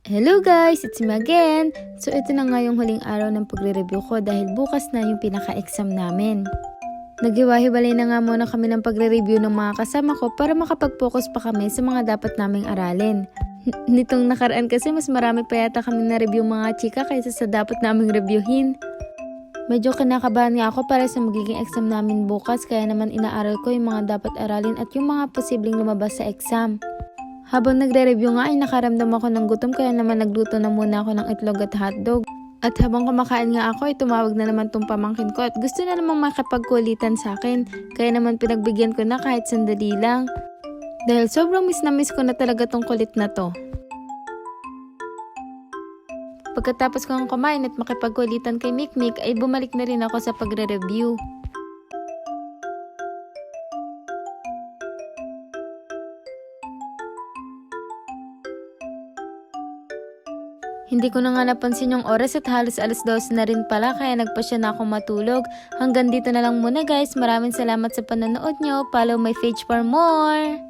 Hello guys! It's me again! So ito na nga yung huling araw ng pagre-review ko dahil bukas na yung pinaka-exam namin. Naghiwa-hiwalay na nga muna kami ng pagre-review ng mga kasama ko para makapag-focus pa kami sa mga dapat naming aralin. Nitong nakaraan kasi mas marami pa yata kami na-review mga chika kaysa sa dapat naming reviewin. Medyo kinakabahan nga ako para sa magiging exam namin bukas kaya naman inaaral ko yung mga dapat aralin at yung mga posibleng lumabas sa exam. Habang nagre-review nga ay nakaramdam ako ng gutom kaya naman nagluto na muna ako ng itlog at hotdog. At habang kumakain nga ako ay tumawag na naman tong pamangkin ko at gusto na namang makipagkulitan sa akin. Kaya naman pinagbigyan ko na kahit sandali lang. Dahil sobrang miss na miss ko na talaga tong kulit na to. Pagkatapos kong kumain at makipagkulitan kay Mikmik ay bumalik na rin ako sa pagre-review. Hindi ko na nga napansin yung oras at halos alas 12 na rin pala kaya nagpasya na akong matulog. Hanggang dito na lang muna guys. Maraming salamat sa panonood nyo. Follow my page for more!